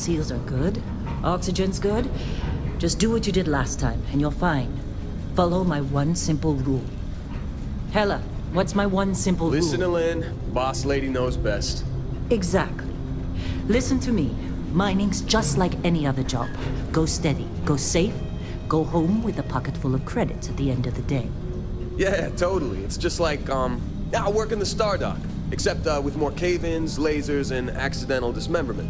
seals are good, oxygen's good, just do what you did last time, and you're fine. Follow my one simple rule. Hella, what's my one simple rule? Listen to Lynn. Boss lady knows best. Exactly. Listen to me. Mining's just like any other job. Go steady, go safe, go home with a pocket full of credits at the end of the day. Yeah, totally. It's just like, I work in the Star Dock. Except, with more cave-ins, lasers, and accidental dismemberment.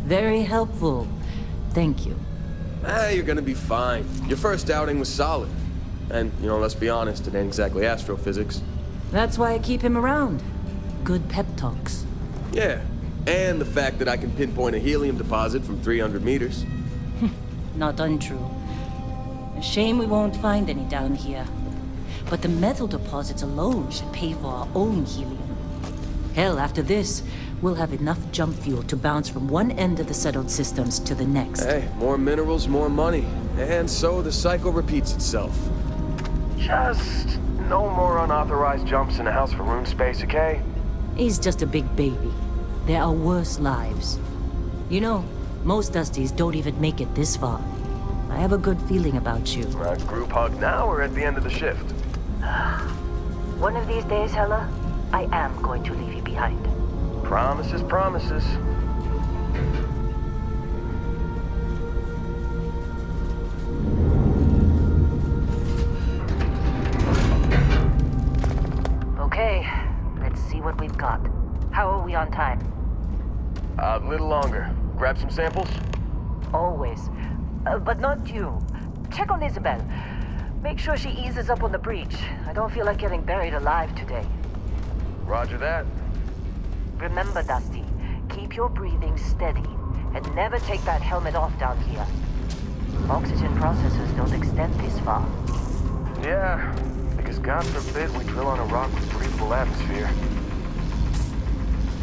Very helpful. Thank you. You're gonna be fine. Your first outing was solid. And, let's be honest, it ain't exactly astrophysics. That's why I keep him around. Good pep talks. Yeah, and the fact that I can pinpoint a helium deposit from 300 meters. Not untrue. A shame we won't find any down here. But the metal deposits alone should pay for our own helium. Hell, after this, we'll have enough jump fuel to bounce from one end of the settled systems to the next. Hey, more minerals, more money. And so the cycle repeats itself. Just no more unauthorized jumps in the house for room space, okay? He's just a big baby. There are worse lives. You know, most Dusties don't even make it this far. I have a good feeling about you. Group hug now or at the end of the shift? One of these days, Hella, I am going to leave you behind. Promises, promises. Okay, let's see what we've got. How are we on time? A little longer. Grab some samples? Always. But not you. Check on Isabel. Make sure she eases up on the breach. I don't feel like getting buried alive today. Roger that. Remember, Dusty, keep your breathing steady and never take that helmet off down here. Oxygen processors don't extend this far. Yeah, because God forbid we drill on a rock with breathable atmosphere.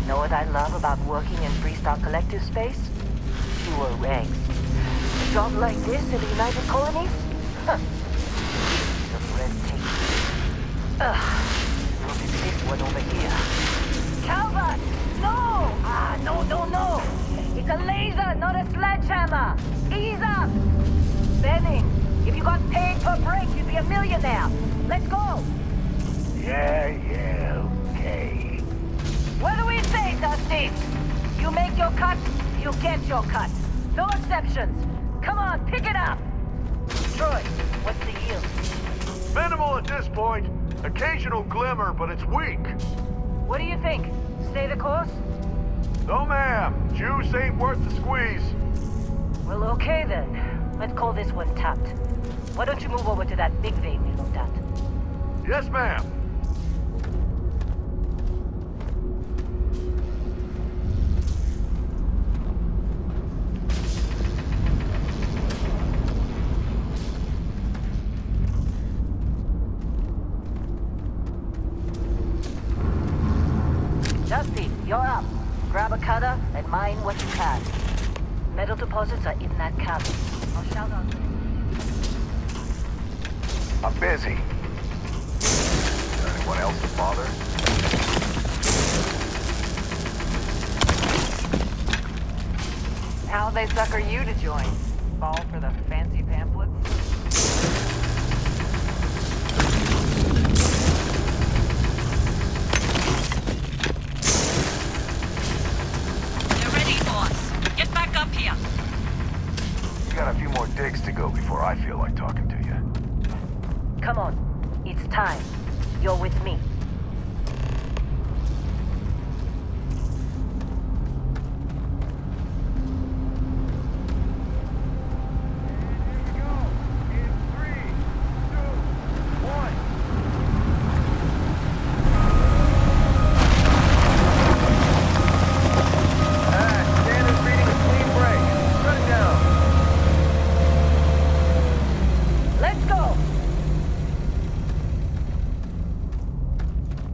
Know what I love about working in Freestar Collective space? Fewer ranks. A job like this in the United Colonies? Huh. Just breathtaking. Look at this one over here. Calvert! No! No. It's a laser, not a sledgehammer. Ease up! Benning, if you got paid per break, you'd be a millionaire. Let's go! Yeah, okay. What do we say, Dusty? You make your cut, you get your cut. No exceptions. Come on, pick it up. Troy, what's the yield? Minimal at this point. Occasional glimmer, but it's weak. What do you think? Stay the course? No, ma'am. Juice ain't worth the squeeze. Well, okay then. Let's call this one tapped. Why don't you move over to that big vein we looked at? Yes, ma'am. Dusty, you're up. Grab a cutter and mine what you can. Metal deposits are in that cabin. I'll shout out. I'm busy. Anyone else to bother? How'd they sucker you to join? Fall for the fancy pamphlets? They're ready, boss. Get back up here. You got a few more digs to go before I feel like talking to you. Come on. It's time. You're with me.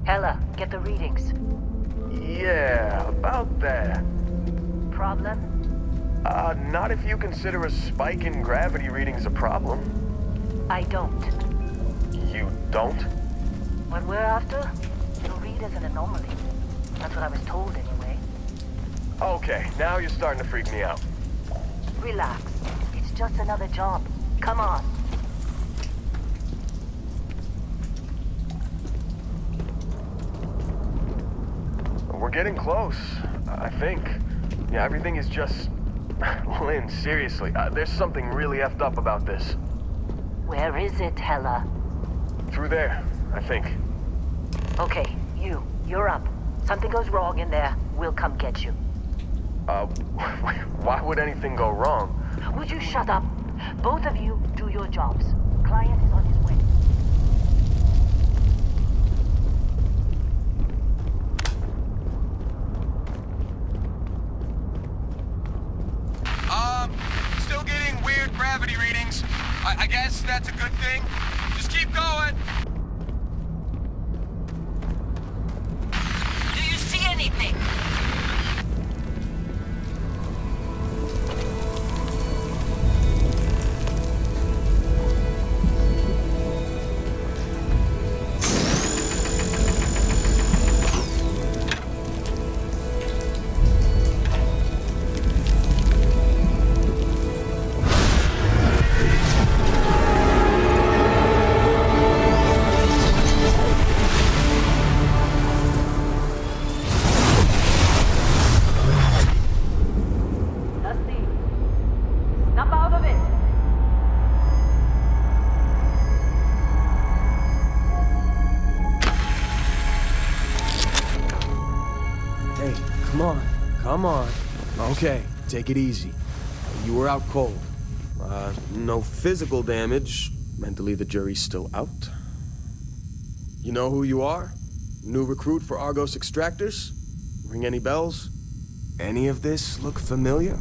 Hella, get the readings. Yeah, about that. Problem? Not if you consider a spike in gravity readings a problem. I don't. You don't? What we're after, it'll read as an anomaly. That's what I was told anyway. Okay, now you're starting to freak me out. Relax. It's just another job. Come on. We're getting close, I think. Yeah, everything is just... Lynn, seriously, there's something really effed up about this. Where is it, Hella? Through there, I think. Okay, you're up. Something goes wrong in there, we'll come get you. Why would anything go wrong? Would you shut up? Both of you do your jobs. Client is on his way. Still getting weird gravity readings. I guess that's a good thing. Just keep going. Do you see anything? Come on. Okay, take it easy. You were out cold. No physical damage. Mentally, the jury's still out. You know who you are? New recruit for Argos Extractors? Ring any bells? Any of this look familiar?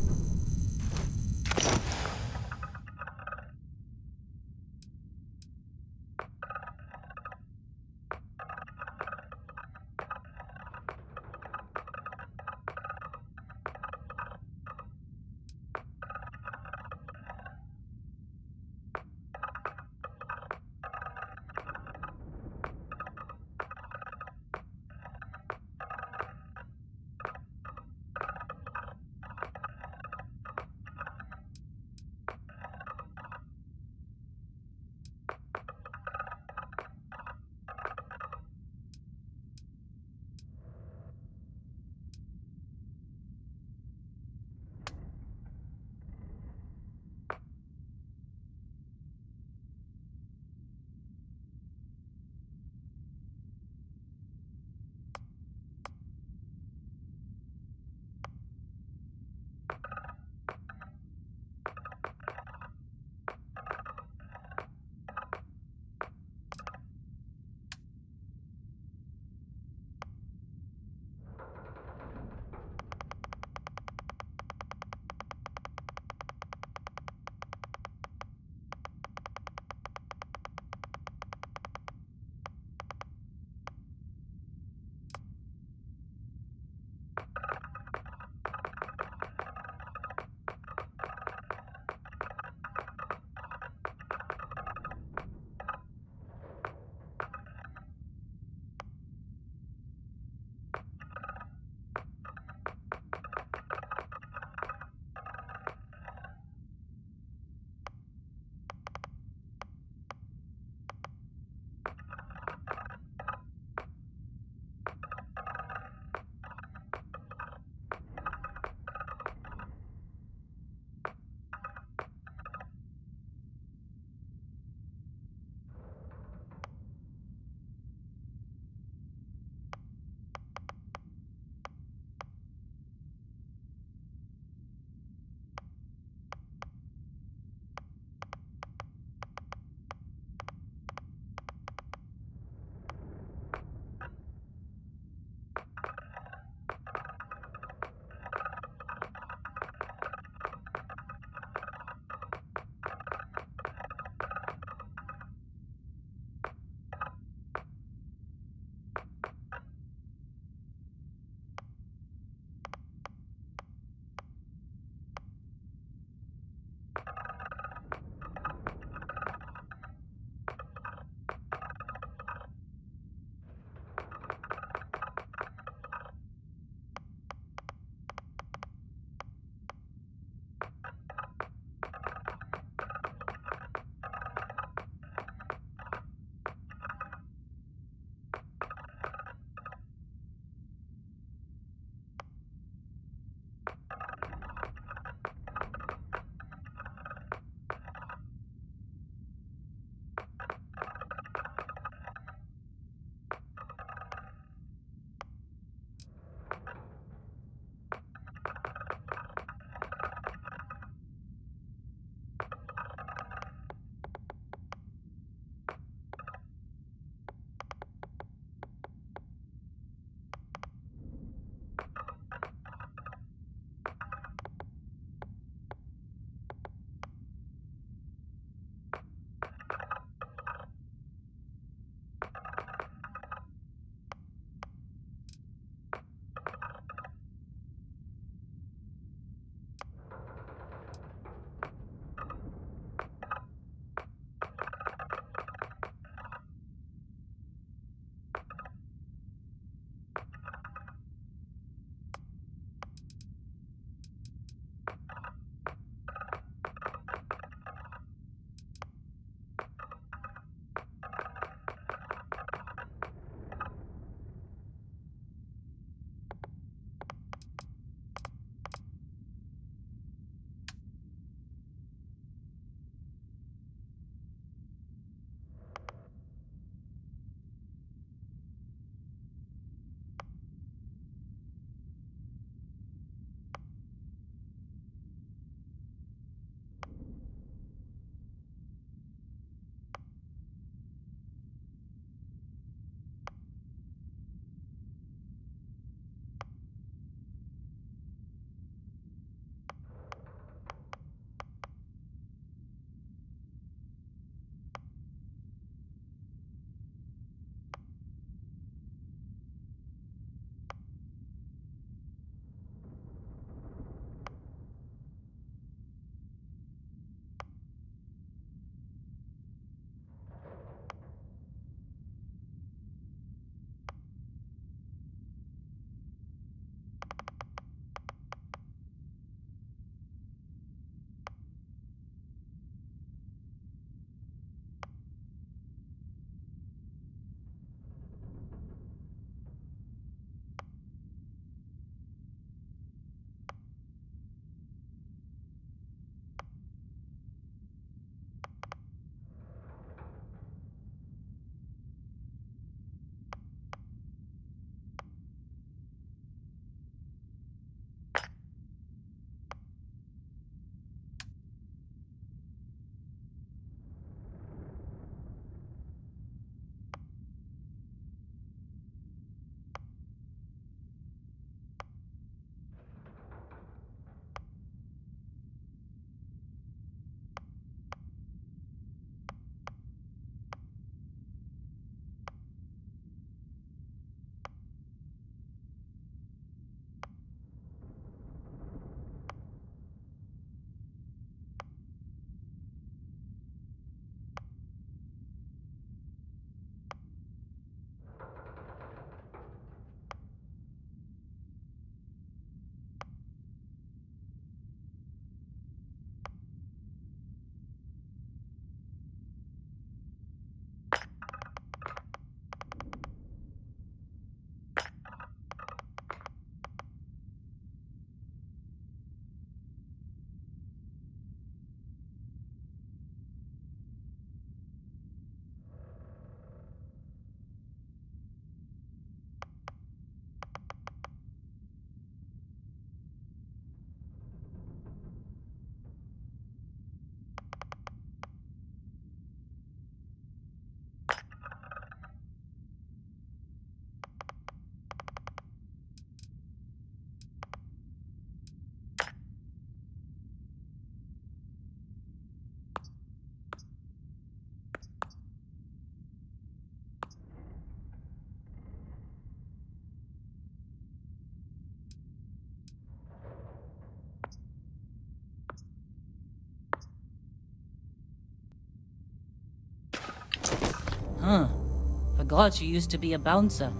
Forgot you used to be a bouncer.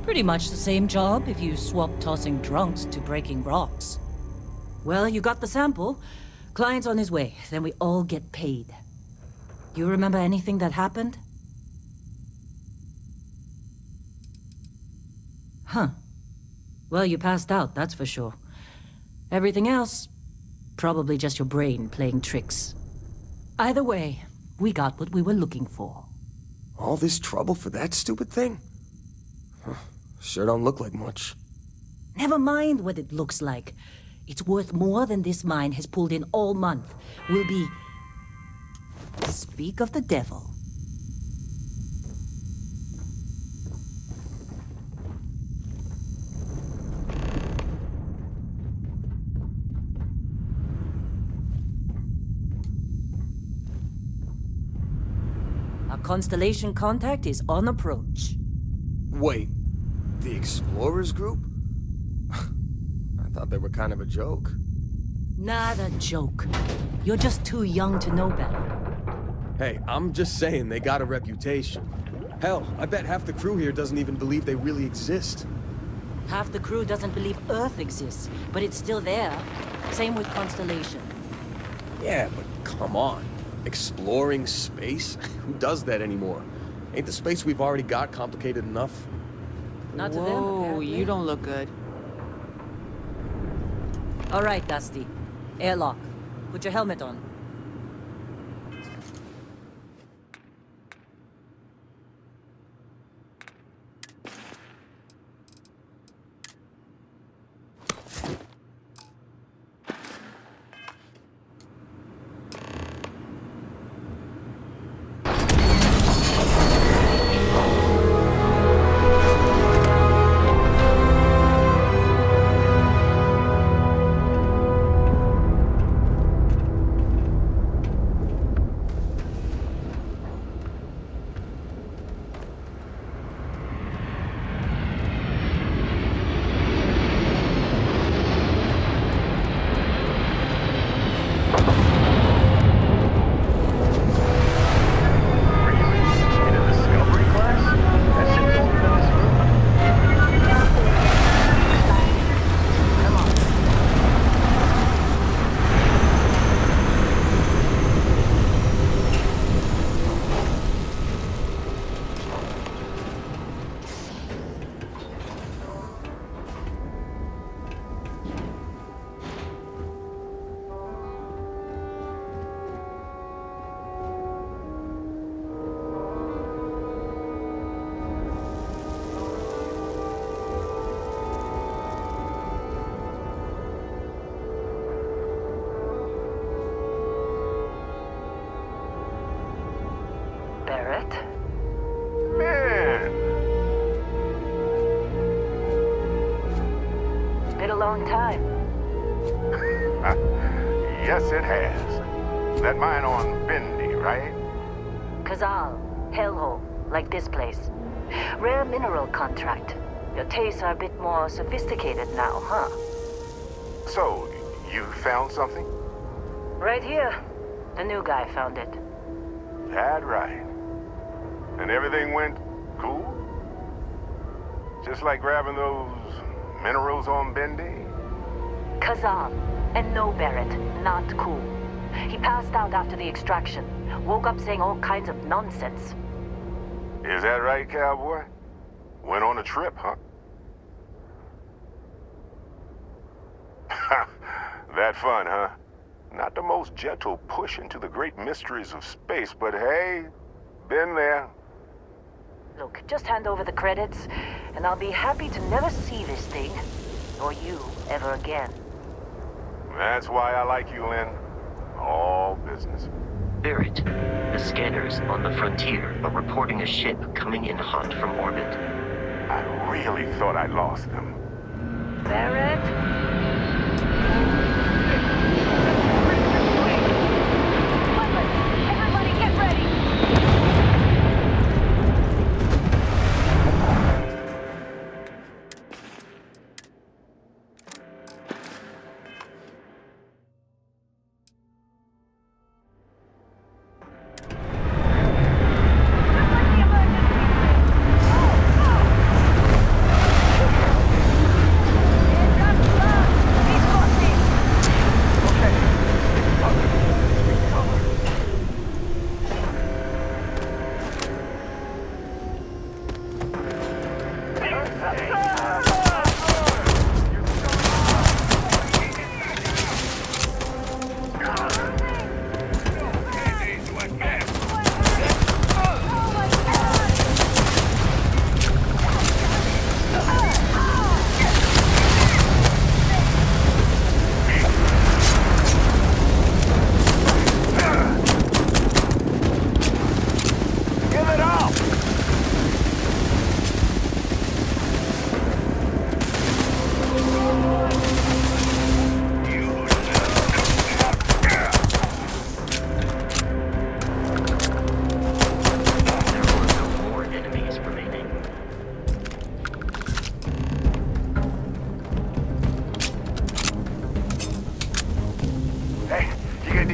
Pretty much the same job if you swap tossing drunks to breaking rocks. Well, you got the sample. Client's on his way, then we all get paid. You remember anything that happened? Huh. Well, you passed out, that's for sure. Everything else, probably just your brain playing tricks. Either way, we got what we were looking for. All this trouble for that stupid thing? Huh. Sure don't look like much. Never mind what it looks like. It's worth more than this mine has pulled in all month. We'll be... Speak of the devil. Our constellation contact is on approach. Wait, the Explorers group? I thought they were kind of a joke. Not a joke. You're just too young to know better. Hey, I'm just saying they got a reputation. Hell, I bet half the crew here doesn't even believe they really exist. Half the crew doesn't believe Earth exists, but it's still there. Same with Constellation. Yeah, but come on. Exploring space? Who does that anymore? Ain't the space we've already got complicated enough? Not to them, Whoa, apparently. you don't look good. All right, Dusty. Airlock. Put your helmet on. Barrett? Man! It's been a long time. Yes, it has. That mine on Bendy, right? Kazal, hellhole, like this place. Rare mineral contract. Your tastes are a bit more sophisticated now, huh? So, you found something? Right here. The new guy found it. That right. And everything went cool? Just like grabbing those minerals on Bendy? Kazal, and no Barrett, not cool. He passed out after the extraction. Woke up saying all kinds of nonsense. Is that right, cowboy? Went on a trip, huh? That fun, huh? Not the most gentle push into the great mysteries of space, but hey, been there. Look, just hand over the credits, and I'll be happy to never see this thing, or you, ever again. That's why I like you, Lynn. All business. Barrett, the scanners on the frontier are reporting a ship coming in hot from orbit. I really thought I lost them. Barrett? Everybody get ready!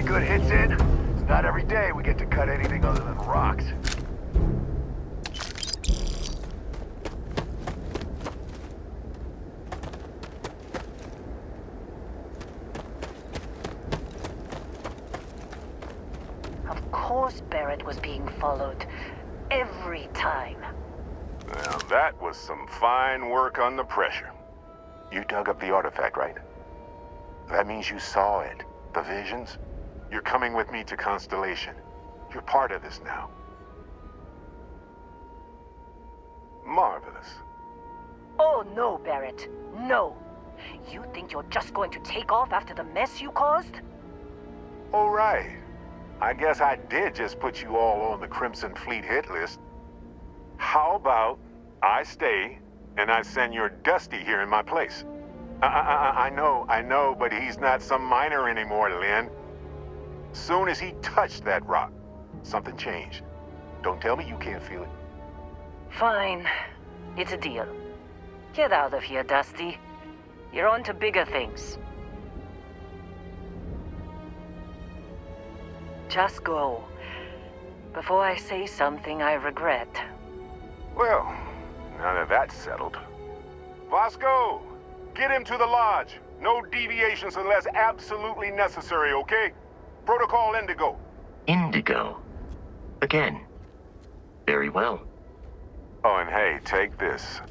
good hits in. It's not every day we get to cut anything other than rocks. Of course Barrett was being followed. Every time. Well, that was some fine work under pressure. You dug up the artifact, right? That means you saw it. The visions? You're coming with me to Constellation. You're part of this now. Marvelous. Oh no, Barrett. No. You think you're just going to take off after the mess you caused? All right. I guess I did just put you all on the Crimson Fleet hit list. How about I stay and I send your Dusty here in my place? I know, but he's not some miner anymore, Lynn. Soon as he touched that rock, something changed. Don't tell me you can't feel it. Fine. It's a deal. Get out of here, Dusty. You're on to bigger things. Just go. Before I say something I regret. Well, now that that's settled. Vasco, get him to the lodge. No deviations unless absolutely necessary, okay? Protocol Indigo. Indigo. Again. Very well. Oh, and hey, take this.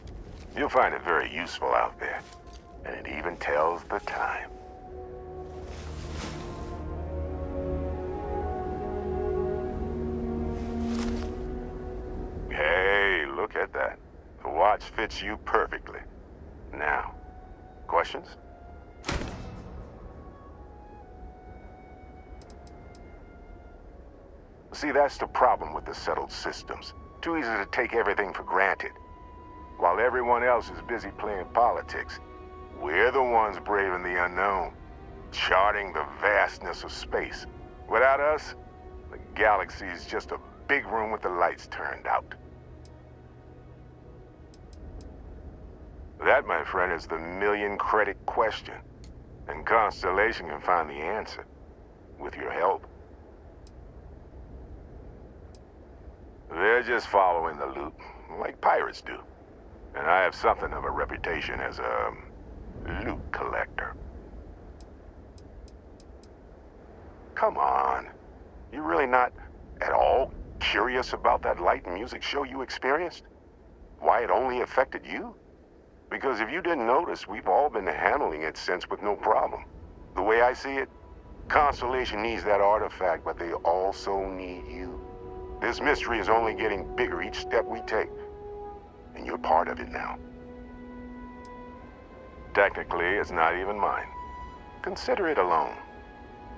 You'll find it very useful out there. And it even tells the time. Hey, look at that. The watch fits you perfectly. Now, questions? See, that's the problem with the settled systems. Too easy to take everything for granted. While everyone else is busy playing politics, we're the ones braving the unknown, charting the vastness of space. Without us, the galaxy is just a big room with the lights turned out. That, my friend, is the million-credit question. And Constellation can find the answer, with your help. They're just following the loot, like pirates do. And I have something of a reputation as a loot collector. Come on. You really not at all curious about that light and music show you experienced? Why it only affected you? Because if you didn't notice, we've all been handling it since with no problem. The way I see it, Constellation needs that artifact, but they also need you. This mystery is only getting bigger each step we take. And you're part of it now. Technically, it's not even mine. Consider it alone.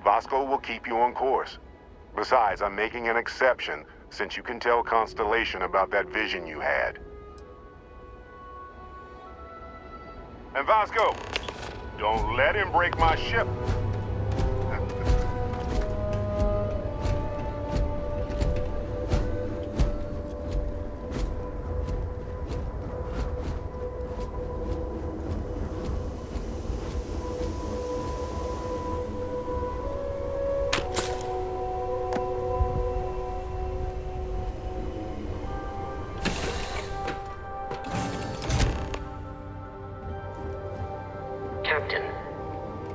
Vasco will keep you on course. Besides, I'm making an exception since you can tell Constellation about that vision you had. And Vasco, don't let him break my ship. Captain,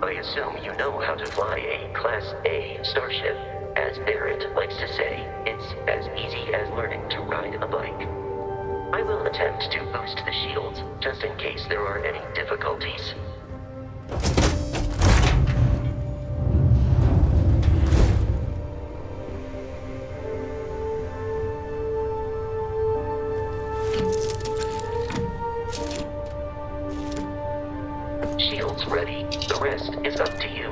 I assume you know how to fly a Class A starship. As Barrett likes to say, it's as easy as learning to ride a bike. I will attempt to boost the shields, just in case there are any difficulties. Shields ready. The rest is up to you.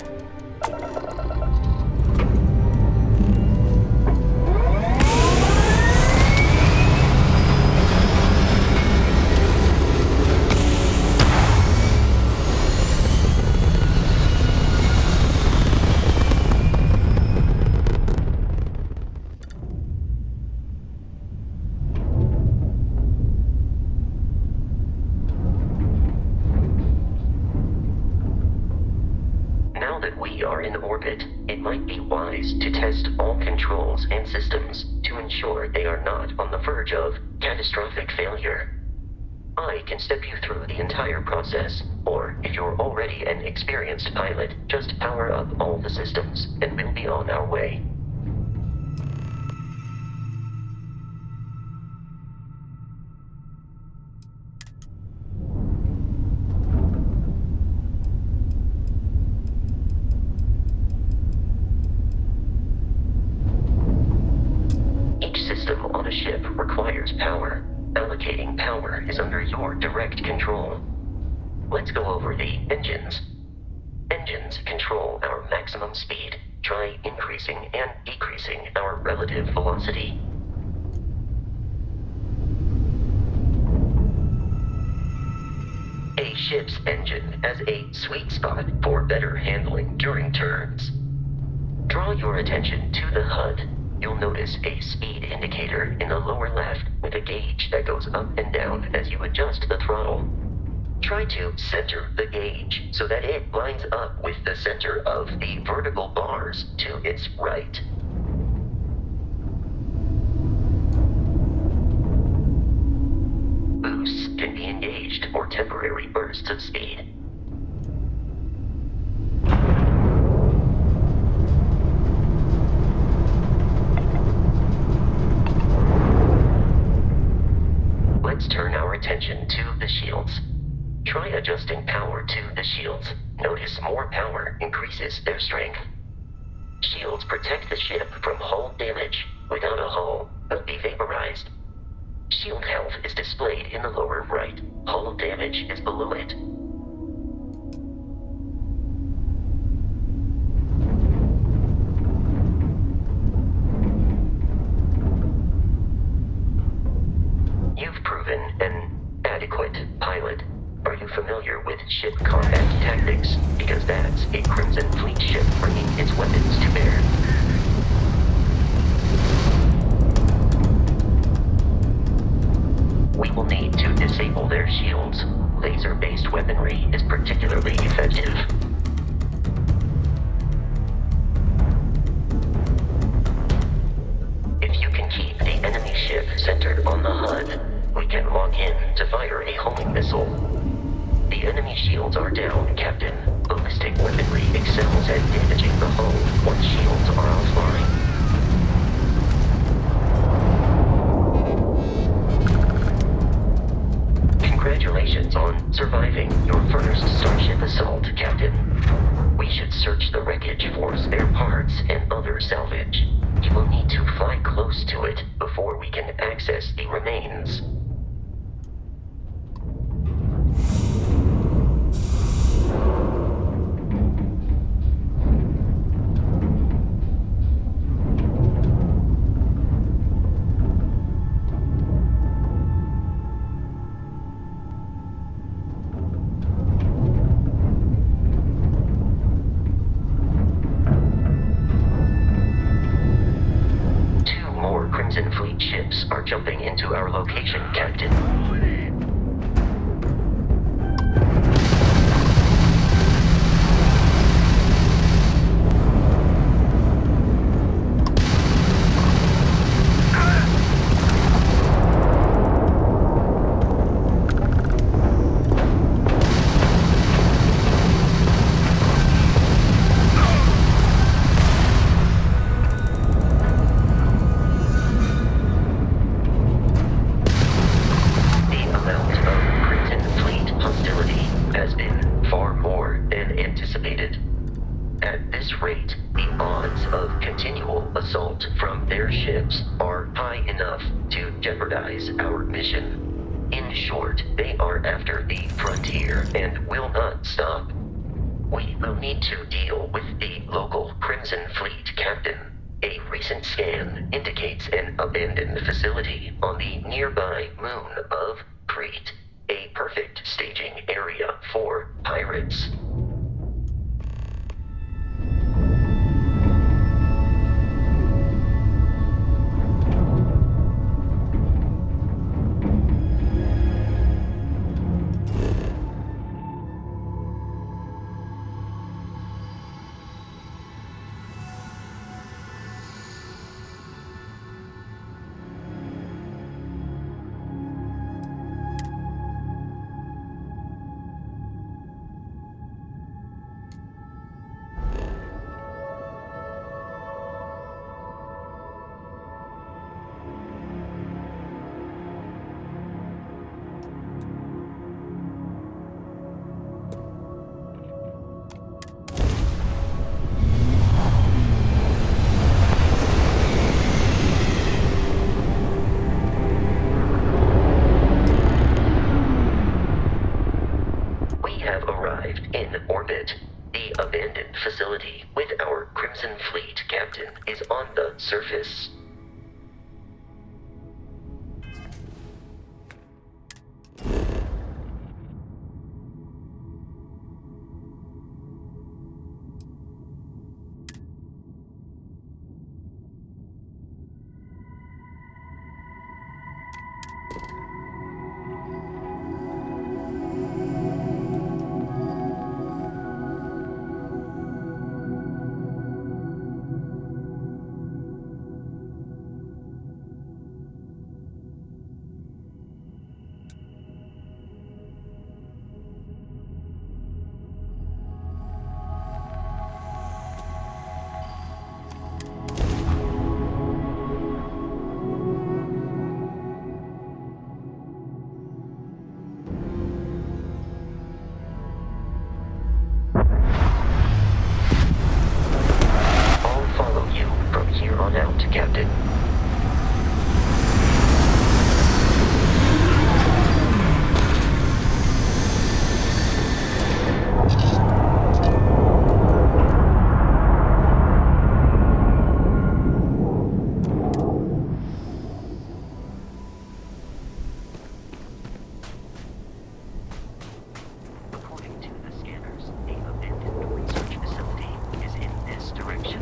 it might be wise to test all controls and systems to ensure they are not on the verge of catastrophic failure. I can step you through the entire process, or if you're already an experienced pilot, just power up all the systems and we'll be on our way. Each system on a ship requires power. Allocating power is under your direct control. Let's go over the engines. Engines control our maximum speed. Try increasing and decreasing our relative velocity. A ship's engine has a sweet spot for better handling during turns. Draw your attention to the HUD. You'll notice a speed indicator in the lower left with a gauge that goes up and down as you adjust the throttle. Try to center the gauge so that it lines up with the center of the vertical bars to its right. Boosts can be engaged for temporary bursts of speed. Let's turn our attention to the shields. Try adjusting power to the shields. Notice more power increases their strength. Shields protect the ship from hull damage. Without a hull, they'll be vaporized. Shield health is displayed in the lower right. Hull damage is below it. You've proven an adequate pilot. Are you familiar with ship combat tactics? Because that's a Crimson Fleet ship bringing its weapons to bear. We will need to disable their shields. Laser-based weaponry is particularly effective. If you can keep the enemy ship centered on the HUD, we can lock in to fire a homing missile. The enemy shields are down, Captain. Ballistic weaponry excels at damaging the hull once shields are offline. Congratulations on surviving your first Starship assault, Captain. We should search the wreckage for spare parts and other salvage. You will need to fly close to it before we can access the remains. Crimson Fleet ships are jumping into our location, Captain. Our mission. In short, they are after the frontier and will not stop. We will need to deal with the local Crimson Fleet captain. A recent scan indicates an abandoned facility on the nearby moon of Crete, a perfect staging area for pirates. Crimson Fleet, Captain, is on the surface. Captain. According to the scanners, a abandoned research facility is in this direction.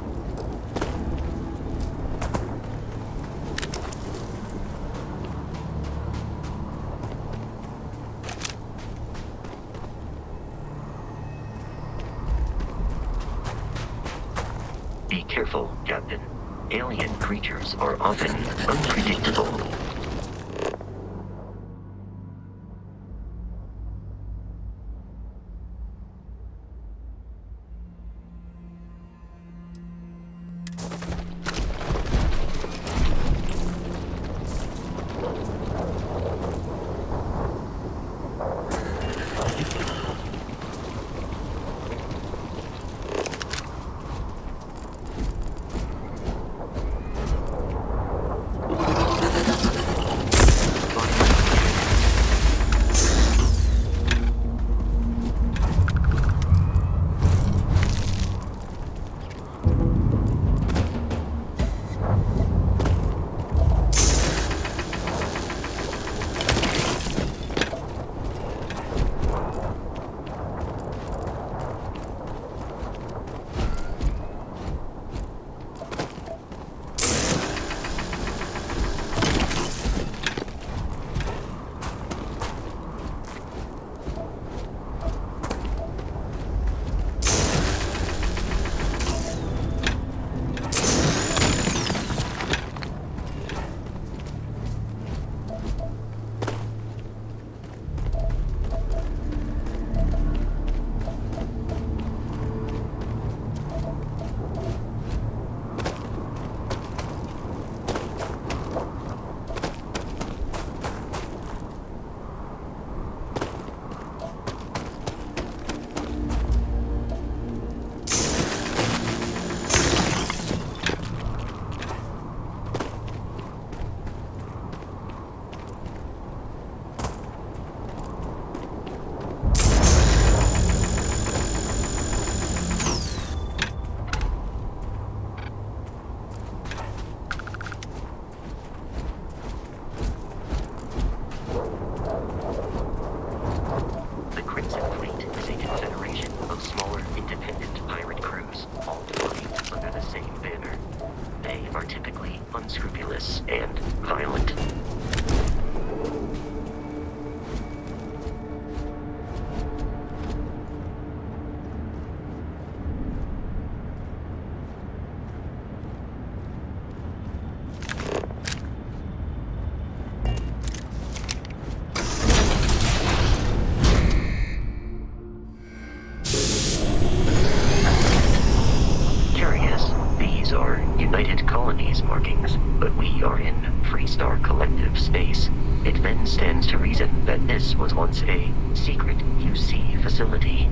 Be careful, Captain. Alien creatures are often unpredictable. The Crimson Fleet is a confederation of smaller, independent pirate crews, all flying under the same banner. They are typically unscrupulous and violent. These are United Colonies markings, but we are in Freestar Collective space. It then stands to reason that this was once a secret UC facility.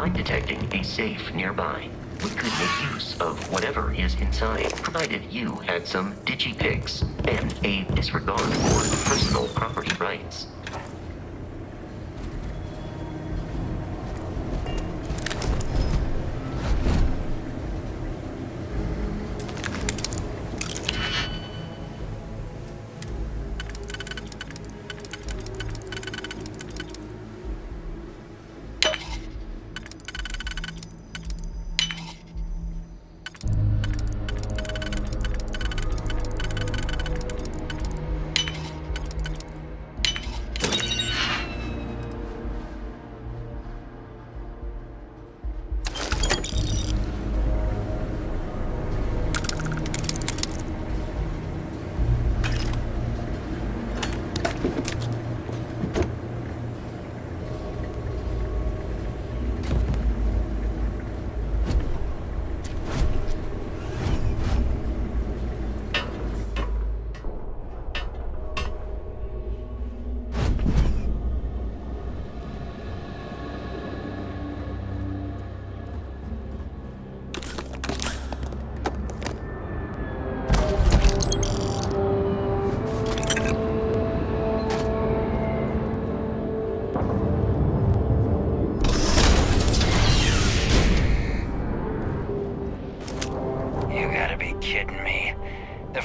I'm detecting a safe nearby. We could make use of whatever is inside, provided you had some digipics and a disregard for personal property rights.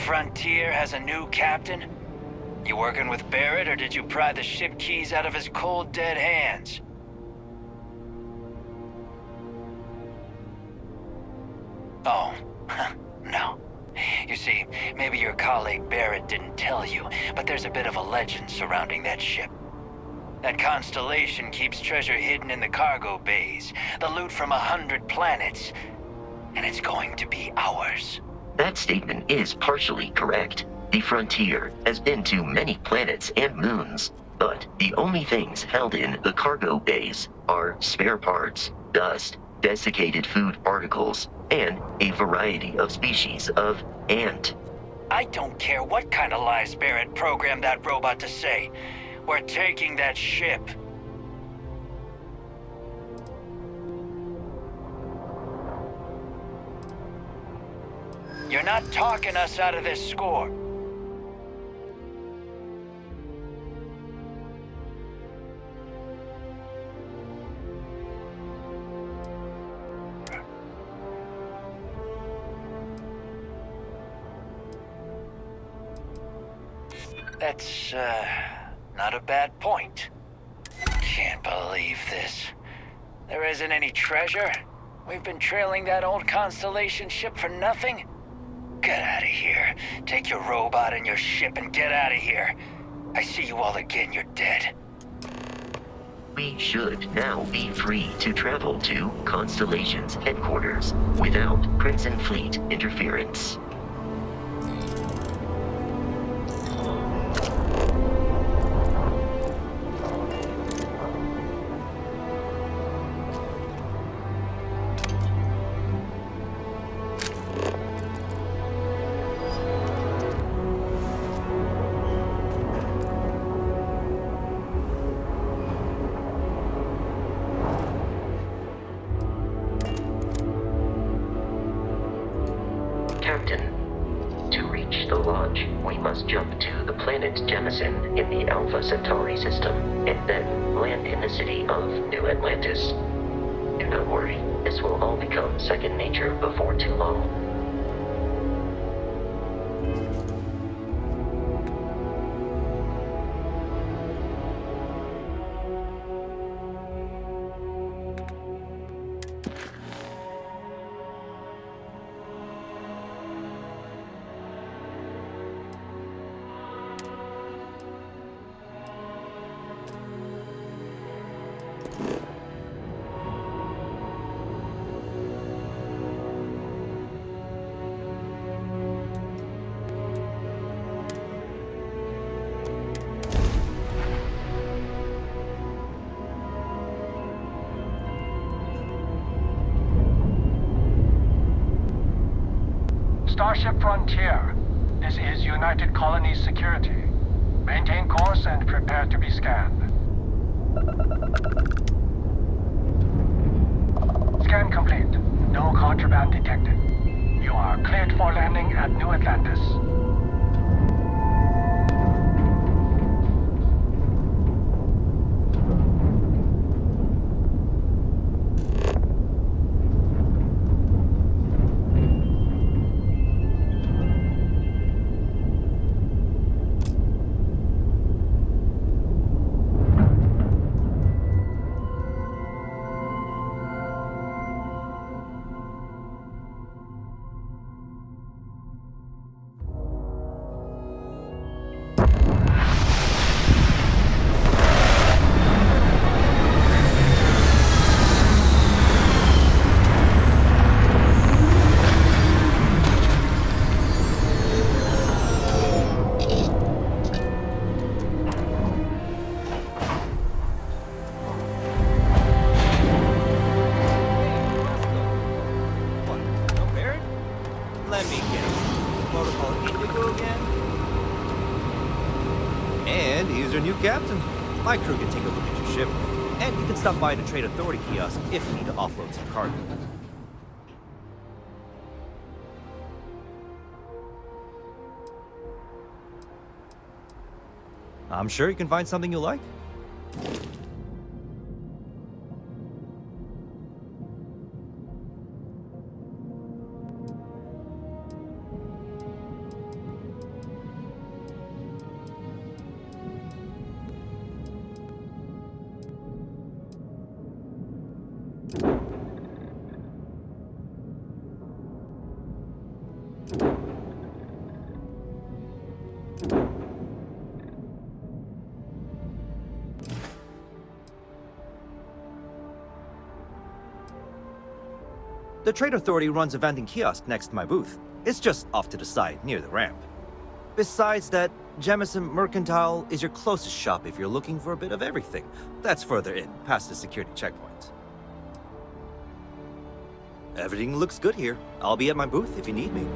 Frontier has a new captain? You working with Barrett, or did you pry the ship keys out of his cold, dead hands? Oh, no. You see, maybe your colleague Barrett didn't tell you, but there's a bit of a legend surrounding that ship. That constellation keeps treasure hidden in the cargo bays, the loot from 100 planets, and it's going to be ours. That statement is partially correct. The Frontier has been to many planets and moons, but the only things held in the cargo bays are spare parts, dust, desiccated food particles, and a variety of species of ant. I don't care what kind of lies Barrett programmed that robot to say. We're taking that ship. You're not talking us out of this score. That's, not a bad point. Can't believe this. There isn't any treasure? We've been trailing that old Constellation ship for nothing? Get out of here. Take your robot and your ship and get out of here. I see you all again, you're dead. We should now be free to travel to Constellation's headquarters without Crimson Fleet interference. Jump to the planet Jemison in the Alpha Centauri system, and then land in the city of New Atlantis. Do not worry, this will all become second nature before too long. Starship Frontier. This is United Colonies Security. Maintain course and prepare to be scanned. Scan complete. No contraband detected. You are cleared for landing at New Atlantis. Let me guess. Protocol Indigo again? And here's your new captain. My crew can take a look at your ship. And you can stop by the Trade Authority kiosk if you need to offload some cargo. I'm sure you can find something you like. The Trade Authority runs a vending kiosk next to my booth. It's just off to the side, near the ramp. Besides that, Jemison Mercantile is your closest shop if you're looking for a bit of everything. That's further in, past the security checkpoint. Everything looks good here. I'll be at my booth if you need me.